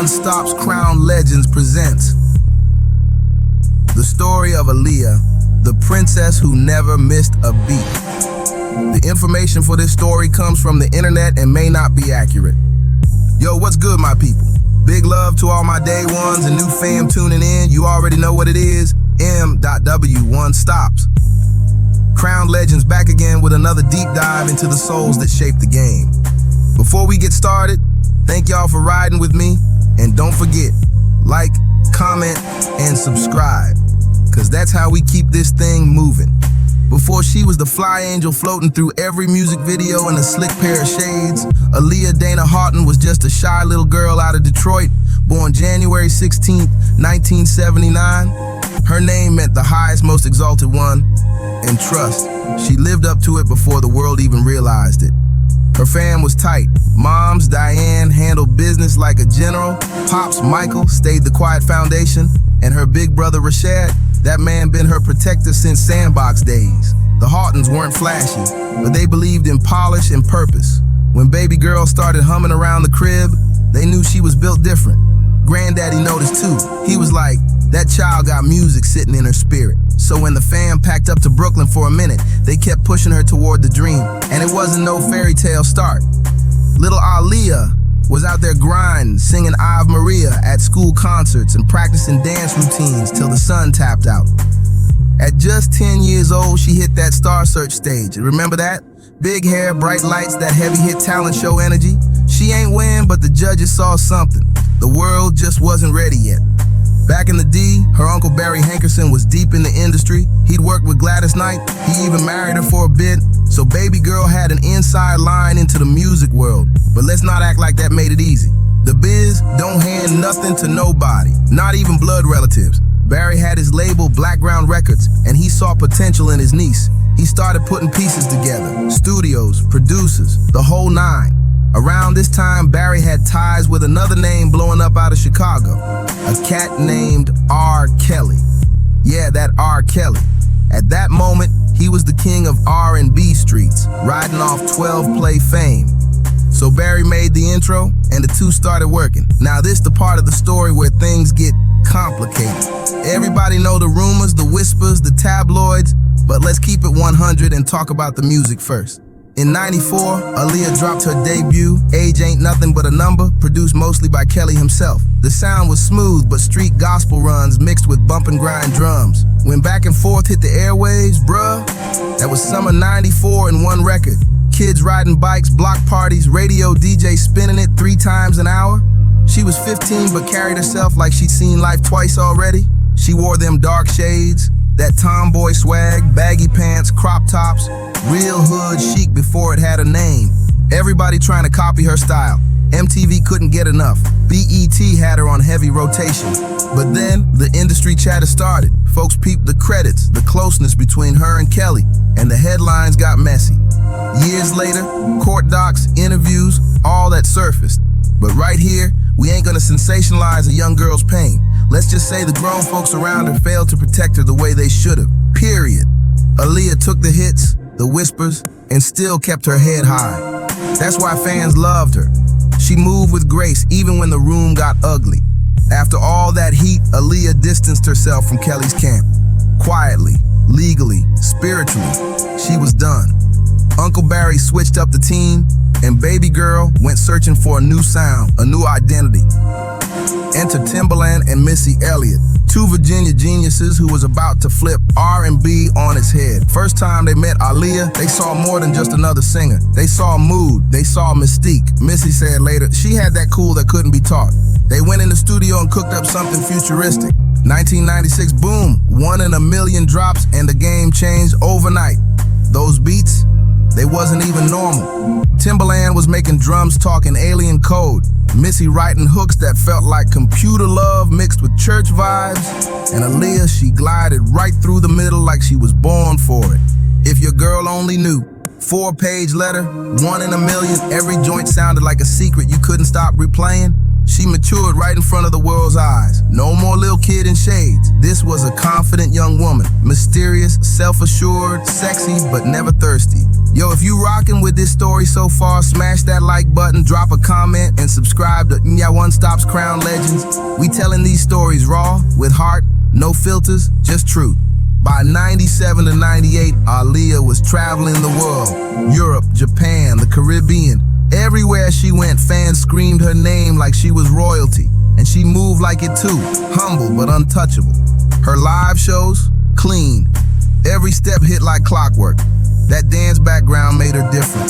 One Stops Crown Legends presents the story of Aaliyah, the princess who never missed a beat. The information for this story comes from the internet and may not be accurate. Yo, what's good, my people? Big love to all my day ones and new fam tuning in. You already know what it is. M.W. One Stops. Crown Legends back again with another deep dive into the souls that shape the game. Before we get started, thank y'all for riding with me. And don't forget, like, comment, and subscribe, because that's how we keep this thing moving. Before she was the fly angel floating through every music video in a slick pair of shades, Aaliyah Dana Haughton was just a shy little girl out of Detroit, born January 16th, 1979. Her name meant the highest, most exalted one, and trust, she lived up to it before the world even realized it. Her fam was tight. Moms, Diane, handled business like a general. Pops, Michael, stayed the quiet foundation. And her big brother, Rashad, that man been her protector since sandbox days. The Haughtons weren't flashy, but they believed in polish and purpose. When baby girl started humming around the crib, they knew she was built different. Granddaddy noticed too. He was like, that child got music sitting in her spirit. So when the fam packed up to Brooklyn for a minute, they kept pushing her toward the dream. And it wasn't no fairy tale start. Little Aaliyah was out there grinding, singing Ave Maria at school concerts and practicing dance routines till the sun tapped out. At just 10 years old, she hit that Star Search stage. Remember that? Big hair, bright lights, that heavy hit talent show energy. She ain't win, but the judges saw something. The world just wasn't ready yet. Back in the D, her uncle Barry Hankerson was deep in the industry. He'd worked with Gladys Knight, he even married her for a bit, so baby girl had an inside line into the music world. But let's not act like that made it easy. The biz don't hand nothing to nobody, not even blood relatives. Barry had his label Blackground Records, and he saw potential in his niece. He started putting pieces together, studios, producers, the whole nine. Around this time, Barry had ties with another name blowing up out of Chicago, a cat named R. Kelly. Yeah, that R. Kelly. At that moment, he was the king of R&B streets, riding off 12-play fame. So Barry made the intro, and the two started working. Now this the part of the story where things get complicated. Everybody know the rumors, the whispers, the tabloids, but let's keep it 100 and talk about the music first. In '94, Aaliyah dropped her debut, Age Ain't Nothing But a Number, produced mostly by Kelly himself. The sound was smooth, but street gospel runs mixed with bump and grind drums. When Back and Forth hit the airwaves, bruh, that was summer '94 in one record. Kids riding bikes, block parties, radio DJ spinning it 3 times an hour. She was 15 but carried herself like she'd seen life twice already. She wore them dark shades, that tomboy swag, baggy pants, crop tops, real hood chic before it had a name. Everybody trying to copy her style. MTV couldn't get enough. BET had her on heavy rotation. But then the industry chatter started. Folks peeped the credits, the closeness between her and Kelly, and the headlines got messy. Years later, court docs, interviews, all that surfaced. But right here, we ain't gonna sensationalize a young girl's pain. Let's just say the grown folks around her failed to protect her the way they should have. Period. Aaliyah took the hits, the whispers, and still kept her head high. That's why fans loved her. She moved with grace even when the room got ugly. After all that heat, Aaliyah distanced herself from Kelly's camp. Quietly, legally, spiritually, she was done. Uncle Barry switched up the team, and baby girl went searching for a new sound, a new identity. Enter Timbaland and Missy Elliott, 2 Virginia geniuses who was about to flip R&B on its head. First time they met Aaliyah, they saw more than just another singer. They saw mood, they saw mystique. Missy said later, she had that cool that couldn't be taught. They went in the studio and cooked up something futuristic. 1996, boom, 1 in a million drops and the game changed overnight. Those beats, they wasn't even normal. Timbaland was making drums talking alien code. Missy writing hooks that felt like computer love mixed with church vibes. And Aaliyah, she glided right through the middle like she was born for it. If your girl only knew. 4-page letter, 1 in a million, every joint sounded like a secret you couldn't stop replaying. She matured right in front of the world's eyes. No more little kid in shades. This was a confident young woman. Mysterious, self-assured, sexy, but never thirsty. Yo, if you rockin' with this story so far, smash that like button, drop a comment, and subscribe to One Stop's Crown Legends. We telling these stories raw, with heart, no filters, just truth. By 97 to 98, Aaliyah was traveling the world. Europe, Japan, the Caribbean. Everywhere she went, fans screamed her name like she was royalty. And she moved like it too, humble but untouchable. Her live shows, clean. Every step hit like clockwork. That dance background made her different.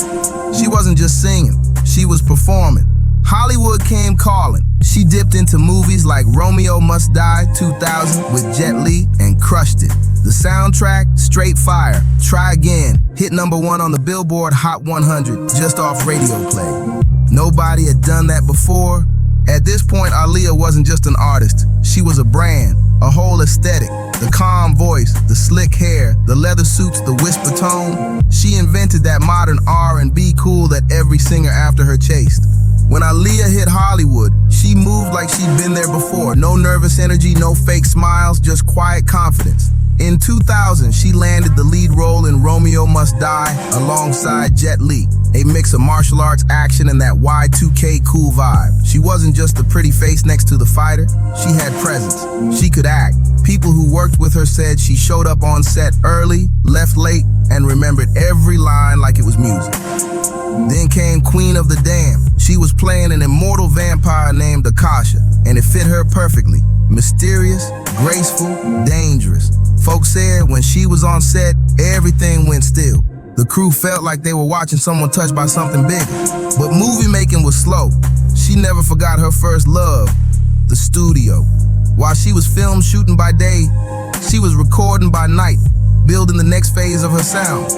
She wasn't just singing, she was performing. Hollywood came calling. She dipped into movies like Romeo Must Die 2000 with Jet Li and crushed it. The soundtrack, straight fire. Try Again, hit #1 on the Billboard Hot 100 just off radio play. Nobody had done that before. At this point, Aaliyah wasn't just an artist. She was a brand, a whole aesthetic. The calm voice, the slick hair, the leather suits, the whisper tone. She invented that modern R&B cool that every singer after her chased. When Aaliyah hit Hollywood, she moved like she'd been there before. No nervous energy, no fake smiles, just quiet confidence. In 2000, she landed the lead role in Romeo Must Die alongside Jet Li, a mix of martial arts action and that Y2K cool vibe. She wasn't just a pretty face next to the fighter, she had presence. She could act. People who worked with her said she showed up on set early, left late, and remembered every line like it was music. Then came Queen of the Dam. She was playing an immortal vampire named Akasha, and it fit her perfectly. Mysterious, graceful, dangerous. Folks said when she was on set, everything went still. The crew felt like they were watching someone touched by something bigger. But movie making was slow. She never forgot her first love, the studio. While she was film shooting by day, she was recording by night, building the next phase of her sound.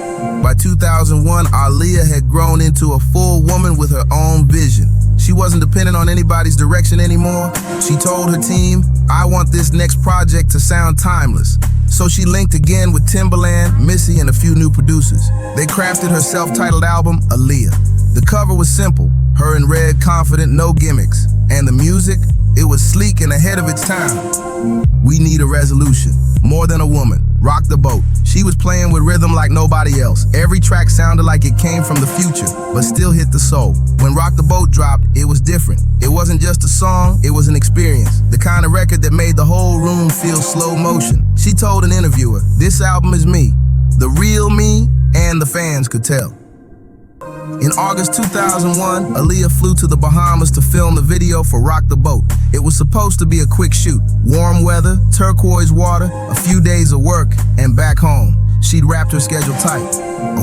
By 2001, Aaliyah had grown into a full woman with her own vision. She wasn't dependent on anybody's direction anymore. She told her team, I want this next project to sound timeless. So she linked again with Timbaland, Missy, and a few new producers. They crafted her self-titled album, Aaliyah. The cover was simple, her in red, confident, no gimmicks. And the music, it was sleek and ahead of its time. We Need a Resolution, More Than a Woman, Rock the Boat. She was playing with rhythm like nobody else. Every track sounded like it came from the future, but still hit the soul. When Rock the Boat dropped, it was different. It wasn't just a song, it was an experience. The kind of record that made the whole room feel slow motion. She told an interviewer, this album is me, the real me, and the fans could tell. In August 2001, Aaliyah flew to the Bahamas to film the video for Rock the Boat. It was supposed to be a quick shoot. Warm weather, turquoise water, a few days of work, and back home. She'd wrapped her schedule tight.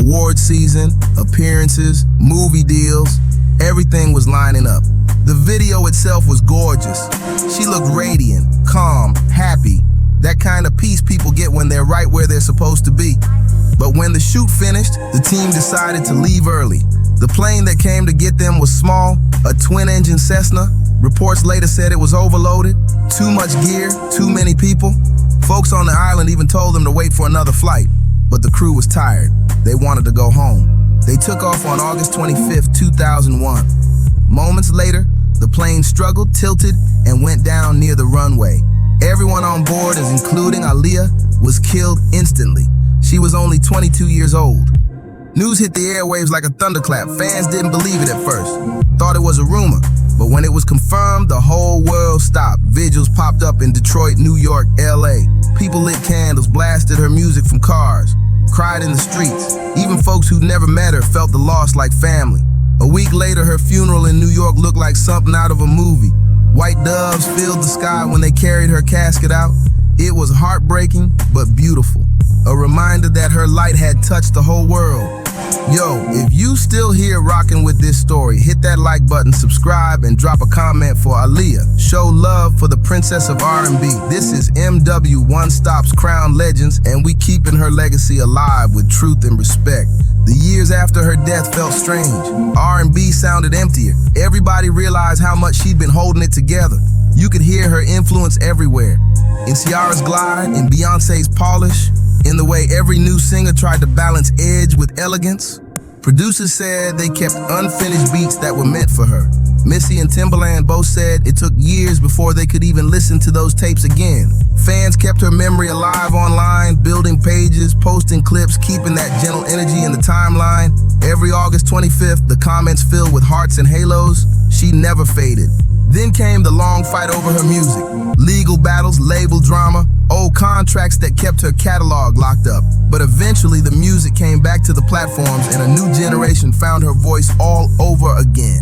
Award season, appearances, movie deals, everything was lining up. The video itself was gorgeous. She looked radiant, calm, happy. That kind of peace people get when they're right where they're supposed to be. But when the shoot finished, the team decided to leave early. The plane that came to get them was small, a twin-engine Cessna. Reports later said it was overloaded, too much gear, too many people. Folks on the island even told them to wait for another flight. But the crew was tired. They wanted to go home. They took off on August 25th, 2001. Moments later, the plane struggled, tilted, and went down near the runway. Everyone on board, as including Aaliyah, was killed instantly. She was only 22 years old. News hit the airwaves like a thunderclap. Fans didn't believe it at first. Thought it was a rumor. But when it was confirmed, the whole world stopped. Vigils popped up in Detroit, New York, LA. People lit candles, blasted her music from cars, cried in the streets. Even folks who'd never met her felt the loss like family. A week later, her funeral in New York looked like something out of a movie. White doves filled the sky when they carried her casket out. It was heartbreaking, but beautiful. A reminder that her light had touched the whole world. Yo, if you still here rocking with this story, hit that like button, subscribe, and drop a comment for Aaliyah. Show love for the princess of R&B. This is MW One Stop's Crown Legends, and we keeping her legacy alive with truth and respect. The years after her death felt strange. R&B sounded emptier. Everybody realized how much she'd been holding it together. You could hear her influence everywhere. In Ciara's glide, in Beyoncé's polish, in the way every new singer tried to balance edge with elegance. Producers said they kept unfinished beats that were meant for her. Missy and Timbaland both said it took years before they could even listen to those tapes again. Fans kept her memory alive online, building pages, posting clips, keeping that gentle energy in the timeline. Every August 25th, the comments filled with hearts and halos. She never faded. Then came the long fight over her music. Legal battles, label drama, old contracts that kept her catalog locked up. But eventually the music came back to the platforms and a new generation found her voice all over again.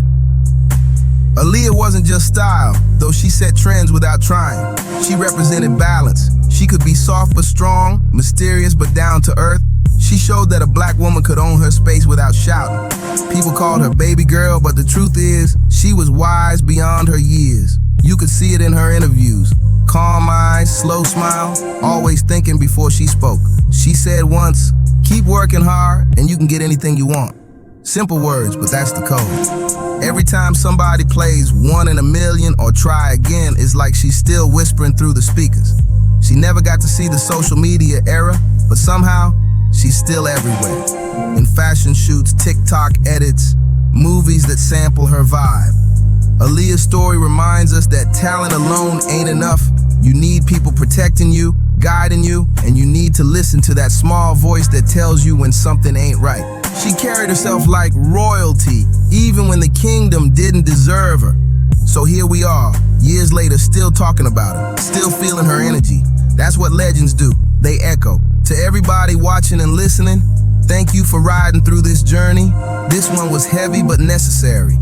Aaliyah wasn't just style, though she set trends without trying. She represented balance. She could be soft but strong, mysterious but down to earth. She showed that a black woman could own her space without shouting. People called her baby girl, but the truth is, she was wise beyond her years. You could see it in her interviews. Calm eyes, slow smile, always thinking before she spoke. She said once, "Keep working hard and you can get anything you want." Simple words, but that's the code. Every time somebody plays One in a Million or Try Again, it's like she's still whispering through the speakers. She never got to see the social media era, but somehow, she's still everywhere. In fashion shoots, TikTok edits, movies that sample her vibe. Aaliyah's story reminds us that talent alone ain't enough. You need people protecting you, guiding you, and you need to listen to that small voice that tells you when something ain't right. She carried herself like royalty, even when the kingdom didn't deserve her. So here we are, years later, still talking about her, still feeling her energy. That's what legends do, they echo. To everybody watching and listening, thank you for riding through this journey. This one was heavy but necessary.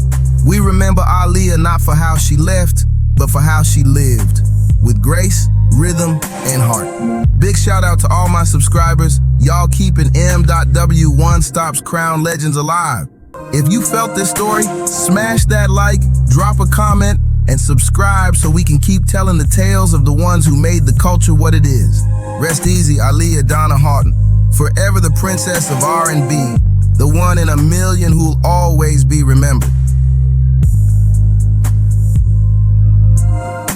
We remember Aaliyah not for how she left, but for how she lived, with grace, rhythm, and heart. Big shout out to all my subscribers. Y'all keeping M.W. One Stop's Crown Legends alive. If you felt this story, smash that like, drop a comment, and subscribe so we can keep telling the tales of the ones who made the culture what it is. Rest easy, Aaliyah Dana Haughton. Forever the princess of R&B, the one in a million who'll always be remembered.